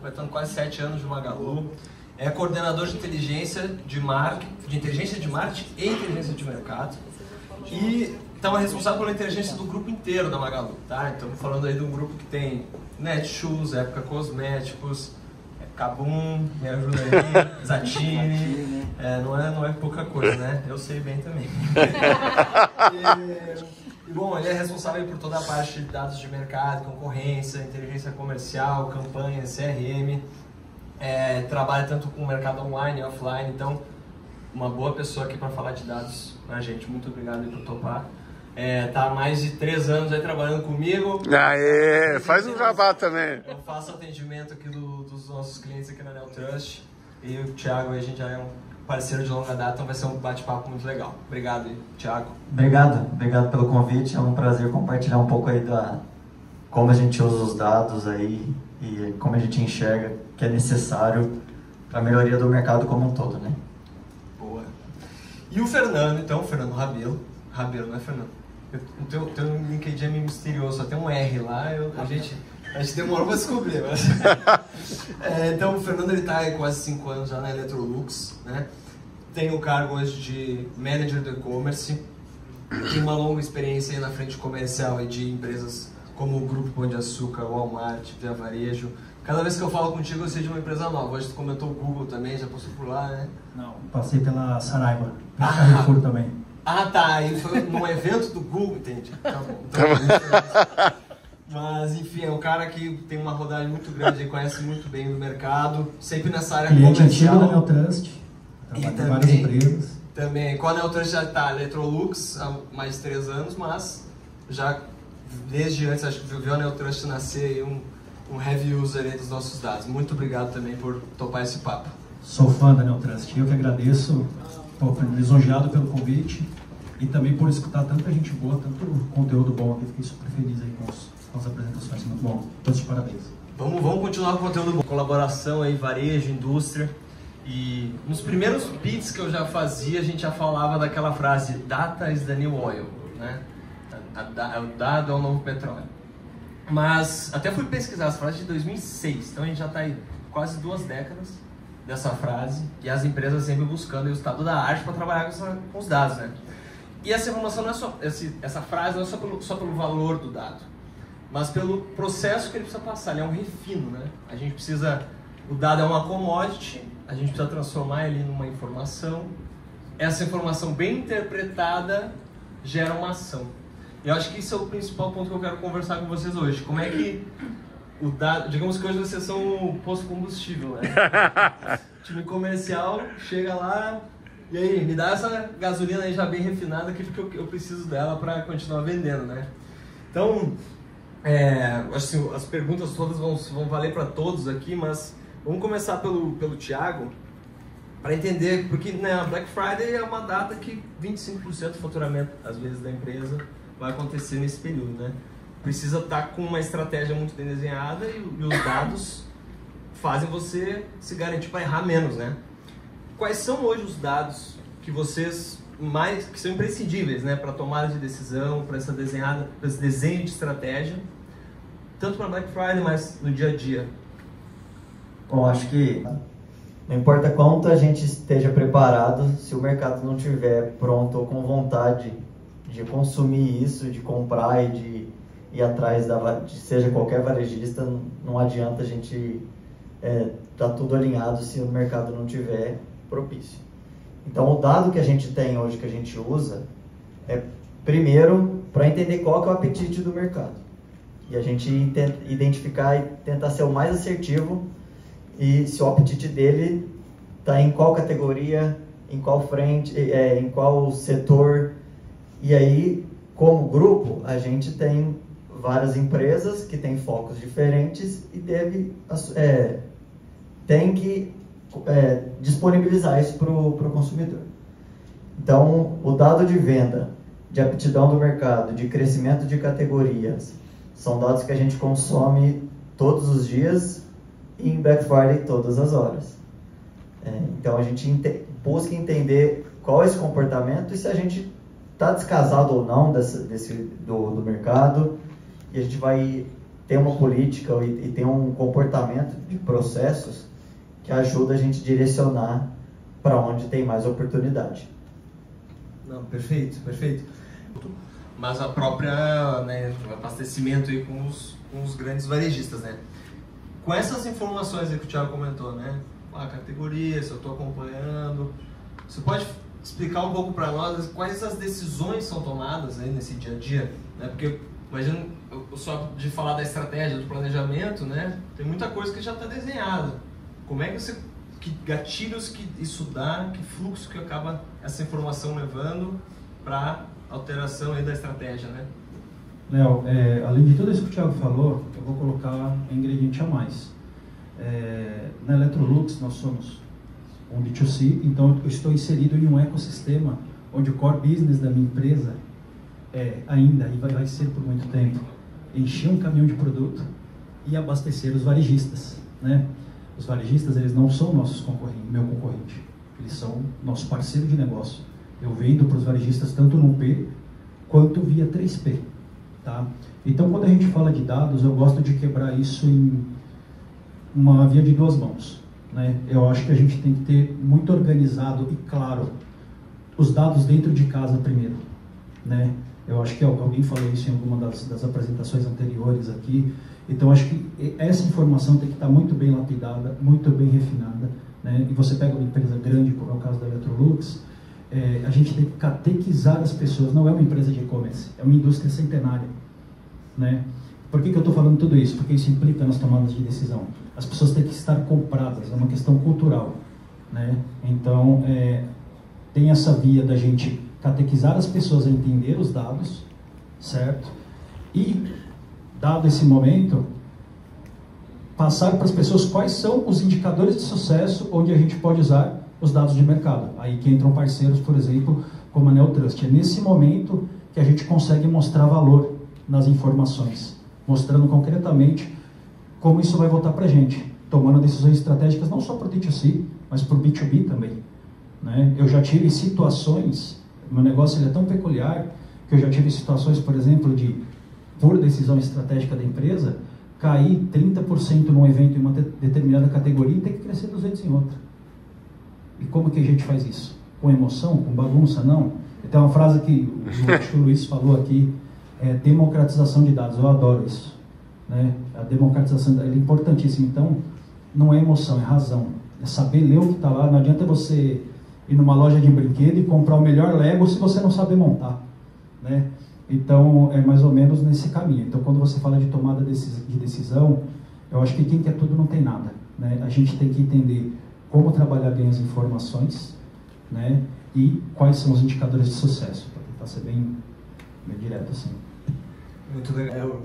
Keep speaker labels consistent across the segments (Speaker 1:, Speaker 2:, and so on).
Speaker 1: completando quase 7 anos de Magalu. É coordenador de inteligência de marketing e inteligência de mercado. E então é responsável pela inteligência do grupo inteiro da Magalu, tá? Estamos falando aí de um grupo que tem Netshoes, Época Cosméticos, Kabum, me ajuda aí, Zatini, não é pouca coisa, né? Eu sei bem também. E bom, ele é responsável por toda a parte de dados de mercado, concorrência, inteligência comercial, campanha, CRM, trabalha tanto com o mercado online e offline, então uma boa pessoa aqui para falar de dados pra gente. Muito obrigado aí por topar. Tá há mais de 3 anos aí trabalhando comigo.
Speaker 2: Aê, faz um jabá também.
Speaker 1: Eu faço atendimento aqui dos nossos clientes aqui na Neotrust. E o Thiago, a gente já é um parceiro de longa data, então vai ser um bate-papo muito legal. Obrigado aí, Thiago.
Speaker 3: Obrigado pelo convite. É um prazer compartilhar um pouco aí como a gente usa os dados aí e como a gente enxerga que é necessário para a melhoria do mercado como um todo, né?
Speaker 1: Boa. E o Fernando, então, Fernando Rabelo. Rabelo, não é Fernando? O teu LinkedIn é meio misterioso, só tem um R lá, a gente demorou para descobrir. Mas... então o Fernando está há quase 5 anos já na Electrolux, né? Tem o cargo hoje de Manager do E-Commerce, tem uma longa experiência aí na frente comercial e de empresas como o Grupo Pão de Açúcar, Walmart, Via Varejo. Cada vez que eu falo contigo eu sei de uma empresa nova. Hoje tu comentou o Google também, já passou por lá, né?
Speaker 4: Não, passei pela Saraiva, pela Carrefour também.
Speaker 1: Ah, tá. E foi num evento do Google, entendi. Tá bom. Então, mas, enfim, é um cara que tem uma rodagem muito grande, conhece muito bem o mercado, sempre nessa área
Speaker 4: cliente
Speaker 1: comercial.
Speaker 4: Cliente antigo da Neotrust, trabalha em várias empresas.
Speaker 1: Também, com a Neotrust já está Electrolux há mais de 3 anos, mas já desde antes, acho que viu a Neotrust nascer e um heavy user aí dos nossos dados. Muito obrigado também por topar esse papo.
Speaker 4: Sou fã da Neotrust, eu que agradeço. Estou lisonjeado pelo convite e também por escutar tanta gente boa, tanto conteúdo bom aqui. Fiquei super feliz aí com as apresentações, muito bom. Todos de parabéns.
Speaker 1: Vamos continuar com o conteúdo bom. Colaboração aí, varejo, indústria. E nos primeiros pitches que eu já fazia, a gente já falava daquela frase "Data is the new oil", né? O dado é o novo petróleo. Mas até fui pesquisar essa frase de 2006, então a gente já está aí quase 2 décadas dessa frase, e as empresas sempre buscando o estado da arte para trabalhar com os dados, né? E essa informação não é só, essa frase não é só pelo valor do dado, mas pelo processo que ele precisa passar. Ele é um refino, né? A gente precisa, o dado é uma commodity, a gente precisa transformar ele numa informação. Essa informação bem interpretada gera uma ação. Eu acho que esse é o principal ponto que eu quero conversar com vocês hoje. Como é que o dado, digamos que hoje vocês são o posto combustível, né? O time comercial chega lá e aí, me dá essa gasolina aí já bem refinada que eu preciso dela para continuar vendendo, né? Então, assim, as perguntas todas vão valer para todos aqui, mas vamos começar pelo Thiago, para entender, porque, né, a Black Friday é uma data que 25% do faturamento, às vezes, da empresa vai acontecer nesse período, né? Precisa estar com uma estratégia muito bem desenhada e os dados fazem você se garantir para errar menos, né? Quais são hoje os dados que vocês que são imprescindíveis, né, para tomada de decisão, para esse desenho de estratégia, tanto para Black Friday, mas no dia a dia?
Speaker 3: Bom, acho que não importa quanto a gente esteja preparado, se o mercado não estiver pronto ou com vontade de consumir isso, de comprar e de ir atrás de seja qualquer varejista, não adianta a gente tá tudo alinhado se o mercado não tiver propício. Então o dado que a gente tem hoje, que a gente usa, é primeiro para entender qual que é o apetite do mercado. E a gente identificar e tentar ser o mais assertivo e se o apetite dele está em qual categoria, em qual frente, em qual setor. E aí, como grupo, a gente tem várias empresas que têm focos diferentes e tem que disponibilizar isso para o consumidor. Então, o dado de venda, de aptidão do mercado, de crescimento de categorias, são dados que a gente consome todos os dias e em Black Friday todas as horas. Então, a gente busca entender qual é esse comportamento e se a gente está descasado ou não do mercado, e a gente vai ter uma política e ter um comportamento de processos que ajuda a gente a direcionar para onde tem mais oportunidade.
Speaker 1: Não, perfeito, perfeito. Mas a própria, né, o abastecimento aí com os grandes varejistas, né? Com essas informações aí que o Thiago comentou, né? A categoria, se eu estou acompanhando, você pode explicar um pouco para nós quais as decisões são tomadas aí nesse dia a dia, né? Porque imagina, só de falar da estratégia, do planejamento, né? Tem muita coisa que já está desenhada. Como é que você, que gatilhos que isso dá, que fluxo que acaba essa informação levando para alteração aí da estratégia, né?
Speaker 4: Léo, além de tudo isso que o Thiago falou, eu vou colocar um ingrediente a mais. Na Electrolux nós somos um B2C, então eu estou inserido em um ecossistema onde o core business da minha empresa ainda, e vai ser por muito tempo, encher um caminhão de produto e abastecer os varejistas, né? Os varejistas, eles não são nossos concorrentes, meu concorrente, eles são nosso parceiro de negócio. Eu vendo para os varejistas tanto no P quanto via 3P, tá? Então, quando a gente fala de dados, eu gosto de quebrar isso em uma via de duas mãos, né? Eu acho que a gente tem que ter muito organizado e claro os dados dentro de casa primeiro, né? Eu acho que alguém falou isso em alguma das apresentações anteriores aqui. Então, acho que essa informação tem que estar muito bem lapidada, muito bem refinada, né? E você pega uma empresa grande, como é o caso da Electrolux, a gente tem que catequizar as pessoas. Não é uma empresa de e-commerce, é uma indústria centenária, né? Por que eu estou falando tudo isso? Porque isso implica nas tomadas de decisão. As pessoas têm que estar compradas, é uma questão cultural, né? Então, tem essa via da gente catequizar as pessoas a entender os dados, certo? E, dado esse momento, passar para as pessoas quais são os indicadores de sucesso onde a gente pode usar os dados de mercado. Aí que entram parceiros, por exemplo, como a Neotrust. É nesse momento que a gente consegue mostrar valor nas informações, mostrando concretamente como isso vai voltar para a gente, tomando decisões estratégicas não só para o D2C, mas para o B2B também, né? Eu já tive situações, meu negócio ele é tão peculiar, que eu já tive situações, por exemplo, de, por decisão estratégica da empresa, cair 30% num evento em uma determinada categoria e ter que crescer 200% em outra. E como que a gente faz isso? Com emoção? Com bagunça? Não. Tem uma frase que o Luiz falou aqui, democratização de dados. Eu adoro isso, né? A democratização é importantíssima. Então, não é emoção, é razão. É saber ler o que está lá. Não adianta você ir numa loja de brinquedo e comprar o melhor Lego se você não saber montar, né? Então, é mais ou menos nesse caminho. Então, quando você fala de tomada de decisão, eu acho que quem quer tudo não tem nada, né? A gente tem que entender como trabalhar bem as informações, né? E quais são os indicadores de sucesso, para tentar ser bem direto assim.
Speaker 1: Muito legal.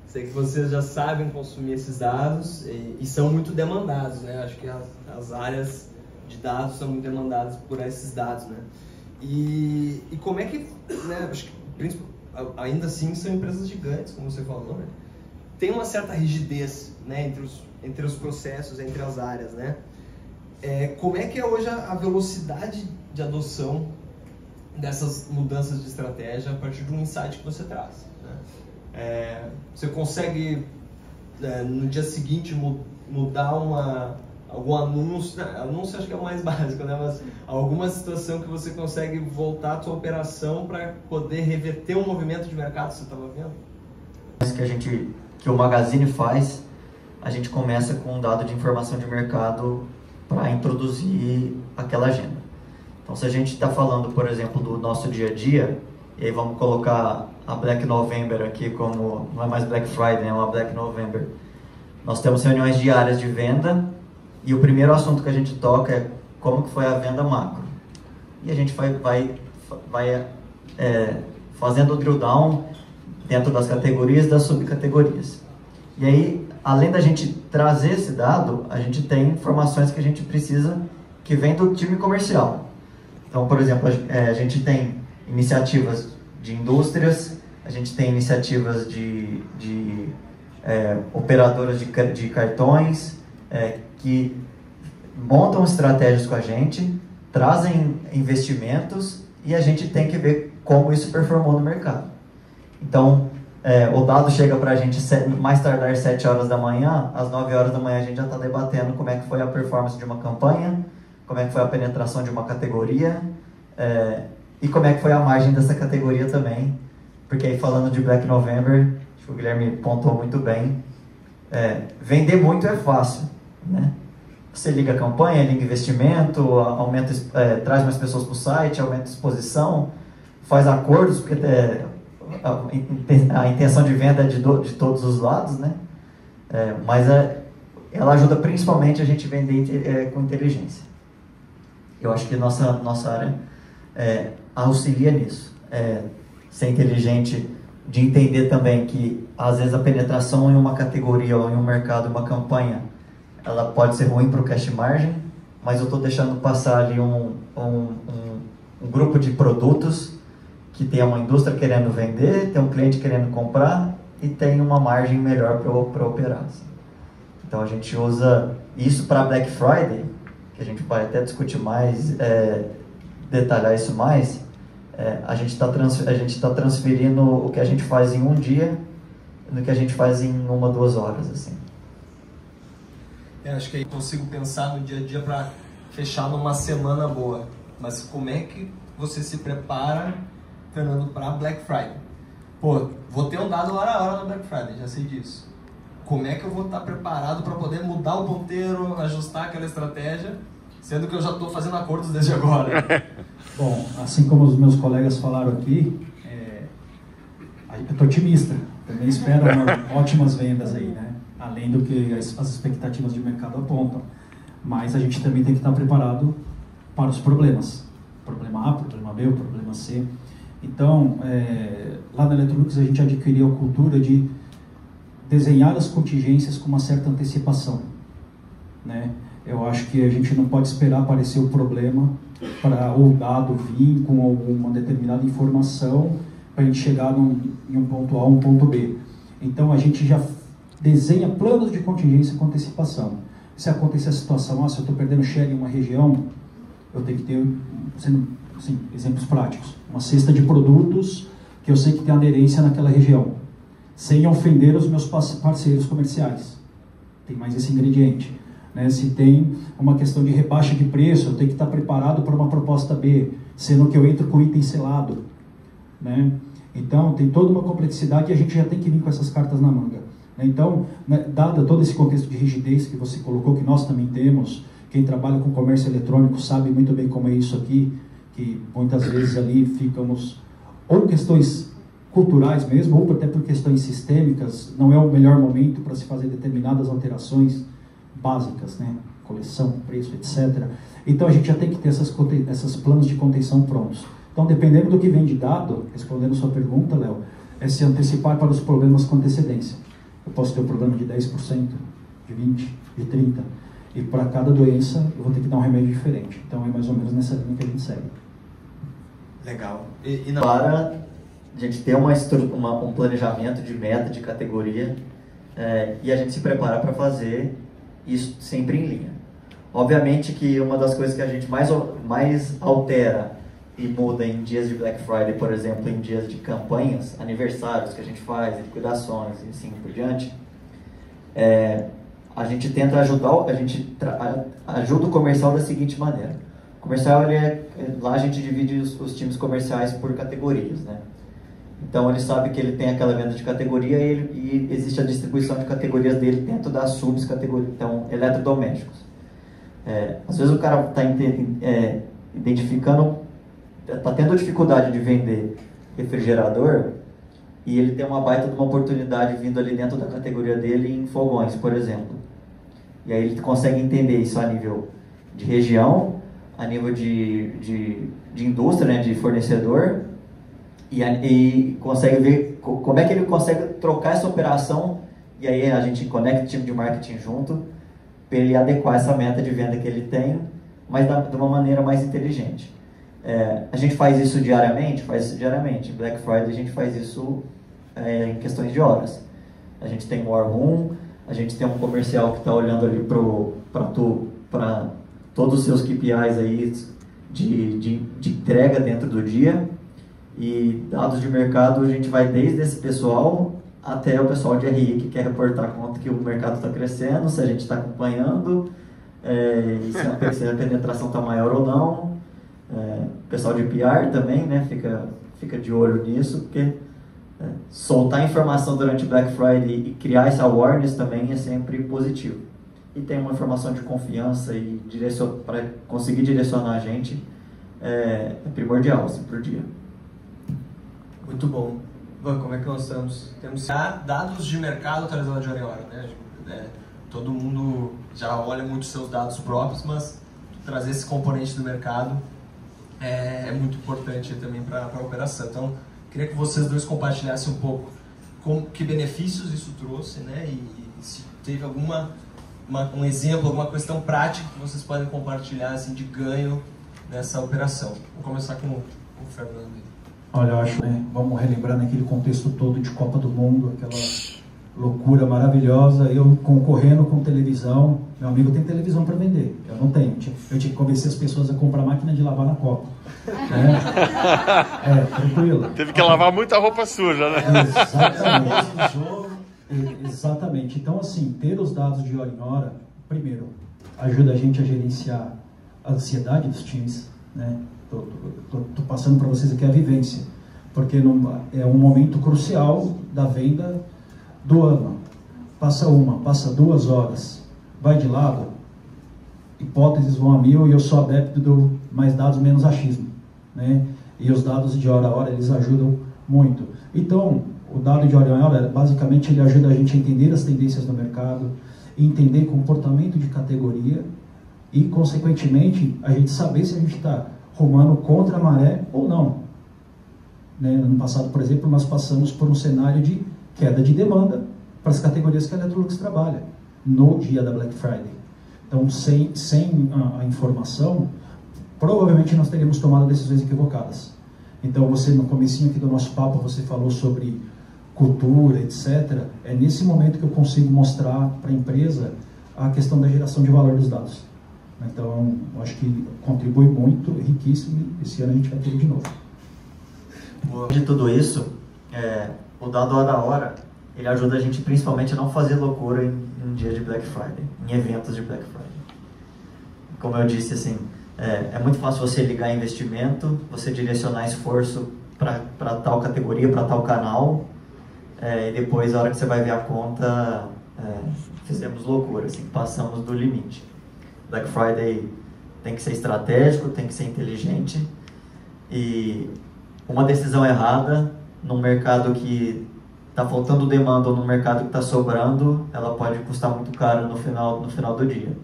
Speaker 1: Sei que vocês já sabem consumir esses dados e são muito demandados, né? Acho que as áreas de dados são muito demandadas por esses dados, né? E como é que, né? Acho que ainda assim são empresas gigantes, como você falou, né? Tem uma certa rigidez, né? Entre os processos, entre as áreas, né? Como é que é hoje a velocidade de adoção dessas mudanças de estratégia a partir de um insight que você traz, né? Você consegue, no dia seguinte, mudar algum anúncio, anúncio acho que é o mais básico, né? Mas alguma situação que você consegue voltar a sua operação para poder reverter um movimento de mercado que você estava vendo?
Speaker 3: Que o Magazine faz, a gente começa com um dado de informação de mercado para introduzir aquela agenda. Então, se a gente está falando, por exemplo, do nosso dia a dia, e aí vamos colocar a Black November aqui como, não é mais Black Friday, é uma Black November. Nós temos reuniões diárias de venda e o primeiro assunto que a gente toca é como que foi a venda macro. E a gente vai fazendo o drill down dentro das categorias e das subcategorias. E aí, além da gente trazer esse dado, a gente tem informações que a gente precisa que vem do time comercial. Então, por exemplo, a gente tem iniciativas de indústrias, a gente tem iniciativas de operadoras de cartões, que montam estratégias com a gente, trazem investimentos e a gente tem que ver como isso performou no mercado. Então, o dado chega para a gente mais tardar 7 horas da manhã, às 9 horas da manhã a gente já está debatendo como é que foi a performance de uma campanha, como é que foi a penetração de uma categoria, e como é que foi a margem dessa categoria também. Porque aí falando de Black November, acho que o Guilherme pontuou muito bem, vender muito é fácil, né? Você liga a campanha, liga investimento, traz mais pessoas para o site, aumenta a exposição, faz acordos, porque a intenção de venda é de todos os lados, né? Mas ela ajuda principalmente a gente vender com inteligência. Eu acho que nossa área auxilia nisso. Ser inteligente, de entender também que às vezes a penetração em uma categoria ou em um mercado, uma campanha, ela pode ser ruim para o cash margin, mas eu estou deixando passar ali um grupo de produtos que tem uma indústria querendo vender, tem um cliente querendo comprar e tem uma margem melhor para operar. Assim. Então a gente usa isso para Black Friday, que a gente vai até discutir mais, detalhar isso mais. A gente está transferindo o que a gente faz em um dia no que a gente faz em 1 ou 2 horas, assim.
Speaker 1: Acho que aí consigo pensar no dia a dia para fechar numa semana boa. Mas como é que você se prepara, Fernando, para Black Friday? Pô, vou ter um dado hora a hora no Black Friday, já sei disso. Como é que eu vou estar preparado para poder mudar o ponteiro, ajustar aquela estratégia, sendo que eu já estou fazendo acordos desde agora?
Speaker 4: Bom, assim como os meus colegas falaram aqui, eu estou otimista. Também espero ótimas vendas aí, né? Além do que as expectativas de mercado apontam. Mas a gente também tem que estar preparado para os problemas. Problema A, problema B, problema C. Então, lá na Electrolux a gente adquiriu a cultura de desenhar as contingências com uma certa antecipação, né? Eu acho que a gente não pode esperar aparecer o problema para o dado vir com alguma determinada informação para a gente chegar em um ponto A ou um ponto B. Então a gente já desenha planos de contingência com antecipação. Se acontecer a situação, se eu estou perdendo share em uma região, eu tenho que ter, sendo, assim, exemplos práticos, uma cesta de produtos que eu sei que tem aderência naquela região, sem ofender os meus parceiros comerciais. Tem mais esse ingrediente. Né? Se tem uma questão de rebaixa de preço, eu tenho que estar preparado para uma proposta B, sendo que eu entro com item selado. Né? Então, tem toda uma complexidade e a gente já tem que vir com essas cartas na manga. Então, dado todo esse contexto de rigidez que você colocou, que nós também temos, quem trabalha com comércio eletrônico sabe muito bem como é isso aqui, que muitas vezes ali ficamos, ou questões culturais mesmo, ou até por questões sistêmicas, não é o melhor momento para se fazer determinadas alterações básicas, né? Coleção, preço, etc. Então, a gente já tem que ter esses planos de contenção prontos. Então, dependendo do que vem de dado, respondendo a sua pergunta, Léo, é se antecipar para os problemas com antecedência. Eu posso ter um problema de 10%, de 20%, de 30%. E para cada doença, eu vou ter que dar um remédio diferente. Então, é mais ou menos nessa linha que a gente segue.
Speaker 1: Legal.
Speaker 3: Para a gente ter um planejamento de meta, de categoria, e a gente se prepara para fazer isso sempre em linha. Obviamente que uma das coisas que a gente mais altera e muda em dias de Black Friday, por exemplo, em dias de campanhas, aniversários que a gente faz, liquidações e assim por diante, a gente tenta ajudar, ajuda o comercial da seguinte maneira. O comercial, lá a gente divide os times comerciais por categorias, né? Então ele sabe que ele tem aquela venda de categoria e existe a distribuição de categorias dele dentro das subcategorias, então eletrodomésticos. Às vezes o cara está identificando, está tendo dificuldade de vender refrigerador e ele tem uma baita de uma oportunidade vindo ali dentro da categoria dele em fogões, por exemplo. E aí ele consegue entender isso a nível de região, a nível de indústria, né, de fornecedor, e consegue ver como é que ele consegue trocar essa operação, e aí a gente conecta o time de marketing junto para ele adequar essa meta de venda que ele tem, mas de uma maneira mais inteligente. A gente faz isso diariamente? Faz isso diariamente. Em Black Friday a gente faz isso em questões de horas. A gente tem um War Room, a gente tem um comercial que está olhando ali para todos os seus KPIs aí de entrega dentro do dia, e dados de mercado a gente vai desde esse pessoal até o pessoal de RI que quer reportar quanto que o mercado está crescendo, se a gente está acompanhando, e se a penetração está maior ou não. O pessoal de PR também, né, fica de olho nisso, porque soltar informação durante Black Friday e criar esse awareness também é sempre positivo. E tem uma informação de confiança e para conseguir direcionar a gente é primordial assim, por dia.
Speaker 1: Muito bom. Bom, como é que nós estamos? Temos dados de mercado atualizados de hora em hora, né? Todo mundo já olha muito seus dados próprios, mas trazer esse componente do mercado é muito importante também para a operação. Então, queria que vocês dois compartilhassem um pouco que benefícios isso trouxe, né? E se teve um exemplo, alguma questão prática que vocês podem compartilhar assim, de ganho nessa operação. Vou começar com o Fernando.
Speaker 4: Olha, eu acho, né, vamos relembrar naquele contexto todo de Copa do Mundo, aquela loucura maravilhosa, eu concorrendo com televisão. Meu amigo tem televisão para vender, eu não tenho. Eu tinha que convencer as pessoas a comprar máquina de lavar na Copa. Tranquilo.
Speaker 2: Teve que lavar muita roupa suja, né?
Speaker 4: Exatamente. Então, assim, ter os dados de hora em hora, primeiro, ajuda a gente a gerenciar a ansiedade dos times, né? Tô passando para vocês aqui a vivência, porque é um momento crucial da venda do ano. Passa 2 horas, vai de lado, hipóteses vão a 1000 e eu sou adepto do mais dados menos achismo, né? E os dados de hora a hora, eles ajudam muito. Então, o dado de hora a hora, basicamente, ele ajuda a gente a entender as tendências do mercado, entender comportamento de categoria e, consequentemente, a gente saber se a gente está rumando contra a maré ou não. Né? Ano passado, por exemplo, nós passamos por um cenário de queda de demanda para as categorias que a Electrolux trabalha, no dia da Black Friday. Então, sem a informação, provavelmente nós teríamos tomado decisões equivocadas. Então, você, no comecinho aqui do nosso papo, você falou sobre cultura, etc. É nesse momento que eu consigo mostrar para a empresa a questão da geração de valor dos dados. Então, eu acho que contribui muito, riquíssimo, e esse ano a gente vai ter de novo.
Speaker 3: De tudo isso, o dado hora a hora, ele ajuda a gente principalmente a não fazer loucura em dia de Black Friday, em eventos de Black Friday. Como eu disse, assim, é muito fácil você ligar investimento, você direcionar esforço para tal categoria, para tal canal, e depois, a hora que você vai ver a conta, fizemos loucura, assim, passamos do limite. Black Friday tem que ser estratégico, tem que ser inteligente, e uma decisão errada num mercado que está faltando demanda ou num mercado que está sobrando, ela pode custar muito caro no final do dia.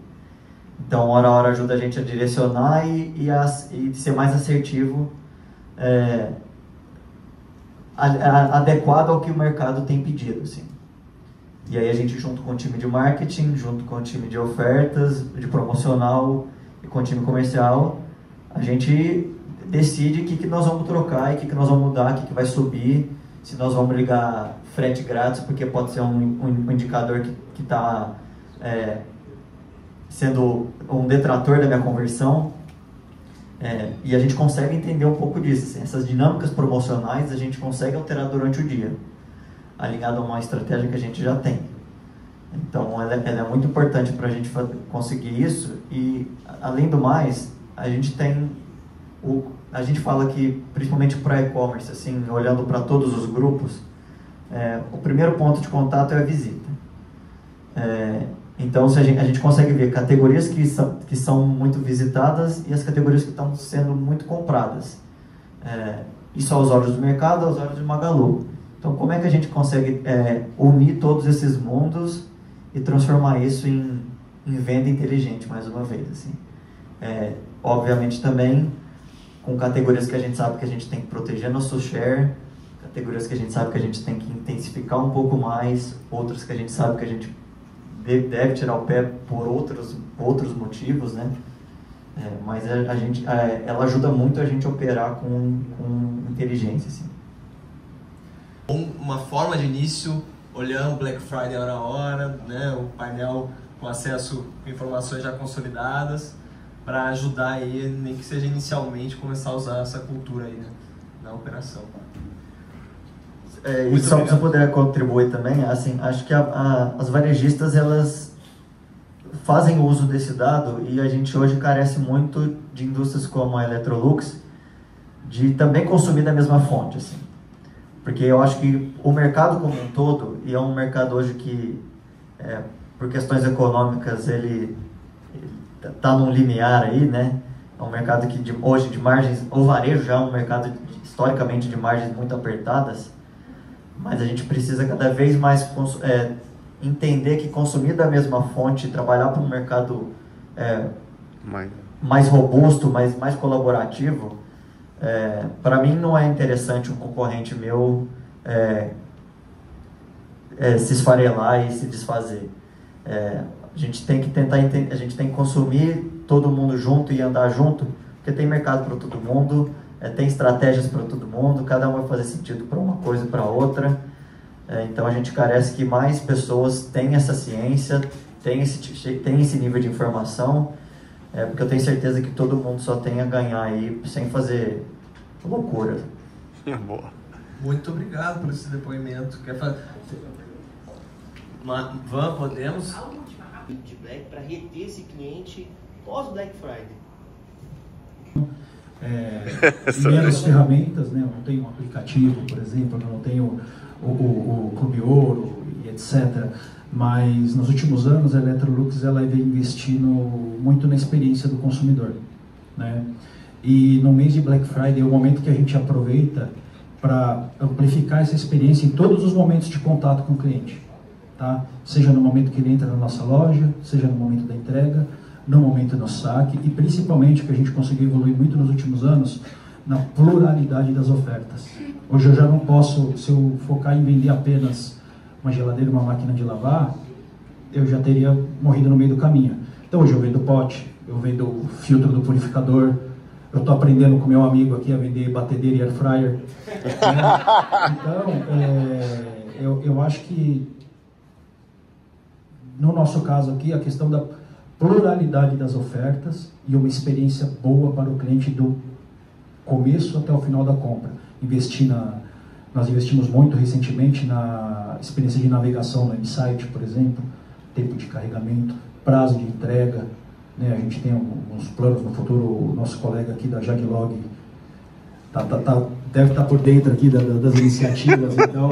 Speaker 3: Então, hora a hora ajuda a gente a direcionar e ser mais assertivo, adequado ao que o mercado tem pedido, assim. E aí a gente, junto com o time de marketing, junto com o time de ofertas, de promocional e com o time comercial, a gente decide o que nós vamos trocar e o que nós vamos mudar, o que vai subir, se nós vamos ligar frete grátis, porque pode ser um indicador que está sendo um detrator da minha conversão. E a gente consegue entender um pouco disso. Assim, essas dinâmicas promocionais a gente consegue alterar durante o dia, alinhado a uma estratégia que a gente já tem. Então, ela é muito importante para a gente conseguir isso. E, além do mais, a gente fala que, principalmente para e-commerce, assim, olhando para todos os grupos, o primeiro ponto de contato é a visita. Então, a gente consegue ver categorias que são muito visitadas e as categorias que estão sendo muito compradas. Isso aos olhos do mercado, aos olhos de Magalu. Então, como é que a gente consegue unir todos esses mundos e transformar isso em venda inteligente, mais uma vez? Assim. Obviamente, também com categorias que a gente sabe que a gente tem que proteger nosso share, categorias que a gente sabe que a gente tem que intensificar um pouco mais, outras que a gente sabe que a gente deve tirar o pé por outros motivos, né? Mas ela ajuda muito a gente a operar com inteligência, assim.
Speaker 1: Uma forma de início, olhando Black Friday hora a hora, né? O painel com acesso a informações já consolidadas, para ajudar aí, nem que seja inicialmente, começar a usar essa cultura aí, né, na operação.
Speaker 3: E só se eu puder contribuir também, assim, acho que as varejistas, elas fazem uso desse dado e a gente hoje carece muito de indústrias como a Electrolux de também consumir da mesma fonte, assim. Porque eu acho que o mercado como um todo, e é um mercado hoje que, por questões econômicas, ele está num limiar aí, né? É um mercado que hoje de margens, o varejo já é um mercado historicamente de margens muito apertadas, mas a gente precisa cada vez mais entender que consumir da mesma fonte, trabalhar para um mercado mais robusto, mais colaborativo, para mim não é interessante um concorrente meu se esfarelar e se desfazer. A gente tem que tentar entender, a gente tem que consumir todo mundo junto e andar junto, porque tem mercado para todo mundo, tem estratégias para todo mundo, cada um vai fazer sentido para uma coisa e para outra. Então a gente carece que mais pessoas tenham essa ciência, tenham esse nível de informação, porque eu tenho certeza que todo mundo só tem a ganhar aí, sem fazer loucura.
Speaker 2: Boa.
Speaker 1: Muito obrigado por esse depoimento. Quer fazer? Van, podemos?
Speaker 5: De Black para reter esse cliente pós Black Friday.
Speaker 4: Menos ferramentas, né? Eu não tenho um aplicativo, por exemplo, eu não tenho o Clube Ouro e etc. Mas nos últimos anos a Electrolux ela vem investindo muito na experiência do consumidor, né? E no mês de Black Friday é o momento que a gente aproveita para amplificar essa experiência em todos os momentos de contato com o cliente, tá? Seja no momento que ele entra na nossa loja, seja no momento da entrega, no momento do saque e principalmente que a gente conseguiu evoluir muito nos últimos anos na pluralidade das ofertas. Hoje eu já não posso, se eu focar em vender apenas uma geladeira e uma máquina de lavar, eu já teria morrido no meio do caminho. Então hoje eu vendo pote, eu vendo o filtro do purificador, eu estou aprendendo com meu amigo aqui a vender batedeira e air fryer. Então, eu acho que no nosso caso aqui, a questão da pluralidade das ofertas e uma experiência boa para o cliente do começo até o final da compra. Nós investimos muito recentemente na experiência de navegação no website, por exemplo, tempo de carregamento, prazo de entrega, né? A gente tem alguns planos no futuro, o nosso colega aqui da Jaglog deve estar por dentro aqui das iniciativas, então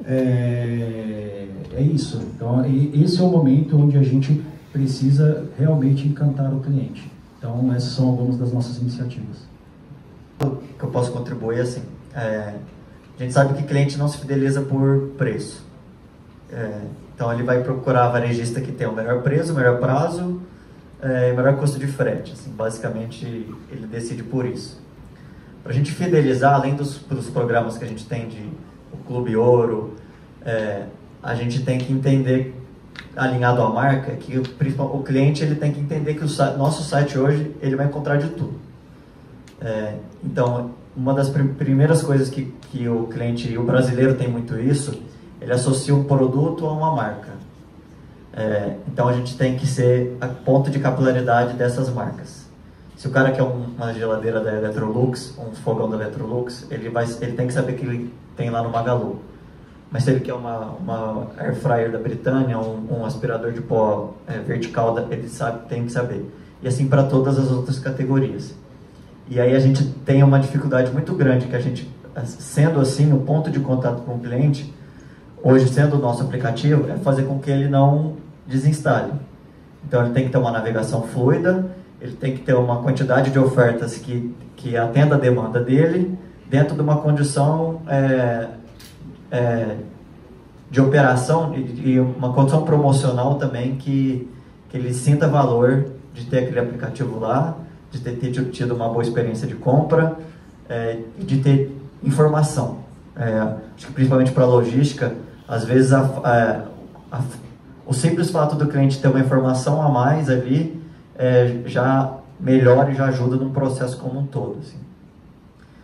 Speaker 4: é isso. Então esse é o momento onde a gente precisa realmente encantar o cliente. Então essas são algumas das nossas iniciativas.
Speaker 3: O que eu posso contribuir assim, a gente sabe que cliente não se fideliza por preço. Então ele vai procurar a varejista que tem o melhor preço, o melhor prazo, o melhor custo de frete. Assim, basicamente ele decide por isso. Para a gente fidelizar, além dos programas que a gente tem de o Clube Ouro, a gente tem que entender, alinhado à marca, que o cliente ele tem que entender que o nosso site hoje ele vai encontrar de tudo. Então, uma das primeiras coisas que o cliente, e o brasileiro tem muito isso, ele associa um produto a uma marca. Então a gente tem que ser a ponto de capilaridade dessas marcas. Se o cara quer uma geladeira da Electrolux, um fogão da Electrolux, ele tem que saber que ele tem lá no Magalu. Mas se ele quer uma air fryer da Britânia, um aspirador de pó vertical, ele tem que saber. E assim para todas as outras categorias. E aí a gente tem uma dificuldade muito grande, que a gente, sendo assim, o ponto de contato com o cliente, hoje sendo o nosso aplicativo, é fazer com que ele não desinstale. Então ele tem que ter uma navegação fluida, ele tem que ter uma quantidade de ofertas que atenda a demanda dele, dentro de uma condição de operação e uma condição promocional também que ele sinta valor de ter aquele aplicativo lá, de ter tido uma boa experiência de compra e de ter informação. Acho que principalmente para a logística, às vezes o simples fato do cliente ter uma informação a mais ali já melhora e já ajuda num processo como um todo. Assim.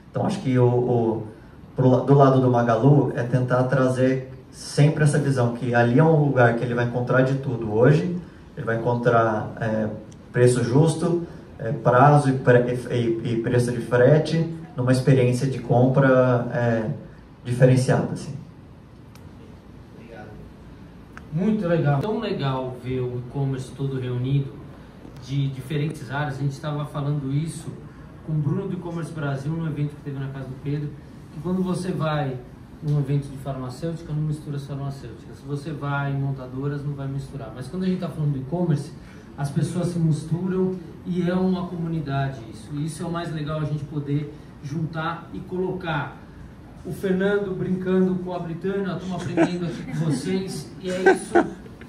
Speaker 3: Então acho que do lado do Magalu é tentar trazer sempre essa visão que ali é um lugar que ele vai encontrar de tudo hoje, ele vai encontrar preço justo, prazo e preço de frete, numa experiência de compra diferenciado, assim.
Speaker 5: Obrigado.
Speaker 6: Muito legal. Tão legal ver o e-commerce todo reunido de diferentes áreas. A gente estava falando isso com o Bruno do E-Commerce Brasil no evento que teve na casa do Pedro, que quando você vai num evento de farmacêutica, não mistura as farmacêuticas. Se você vai em montadoras, não vai misturar. Mas quando a gente está falando do e-commerce, as pessoas se misturam e é uma comunidade isso. E isso é o mais legal, a gente poder juntar e colocar o Fernando brincando com a Britânia, estamos aprendendo aqui com vocês, e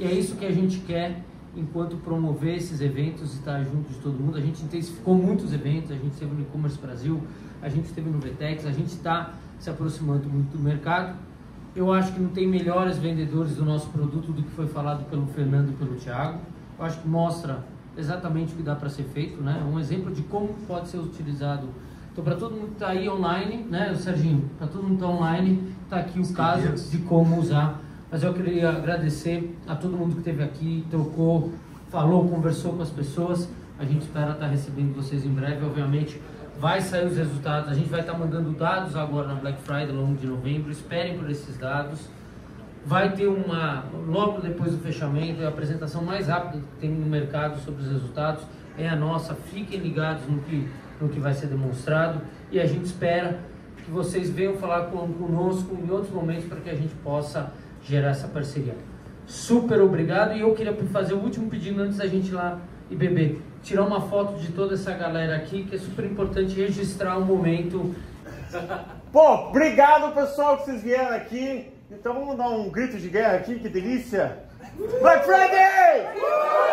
Speaker 6: é isso que a gente quer enquanto promover esses eventos e estar junto de todo mundo. A gente intensificou muitos eventos, a gente esteve no E-Commerce Brasil, a gente esteve no VTEX, a gente está se aproximando muito do mercado. Eu acho que não tem melhores vendedores do nosso produto do que foi falado pelo Fernando e pelo Thiago. Eu acho que mostra exatamente o que dá para ser feito, né? Um exemplo de como pode ser utilizado. Então, para todo mundo que está aí online, né, Serginho? Para todo mundo que está online, está aqui o caso de como usar. Mas eu queria agradecer a todo mundo que esteve aqui, trocou, falou, conversou com as pessoas. A gente espera estar recebendo vocês em breve. Obviamente, vai sair os resultados. A gente vai estar mandando dados agora na Black Friday, ao longo de novembro. Esperem por esses dados. Vai ter logo depois do fechamento, a apresentação mais rápida que tem no mercado sobre os resultados é a nossa. Fiquem ligados no que vai ser demonstrado e a gente espera que vocês venham falar conosco em outros momentos para que a gente possa gerar essa parceria. Super obrigado, e eu queria fazer o último pedido antes da gente ir lá e beber. Tirar uma foto de toda essa galera aqui, que é super importante registrar um momento.
Speaker 7: Pô, obrigado pessoal que vocês vieram aqui. Então vamos dar um grito de guerra aqui, que delícia! Black Friday!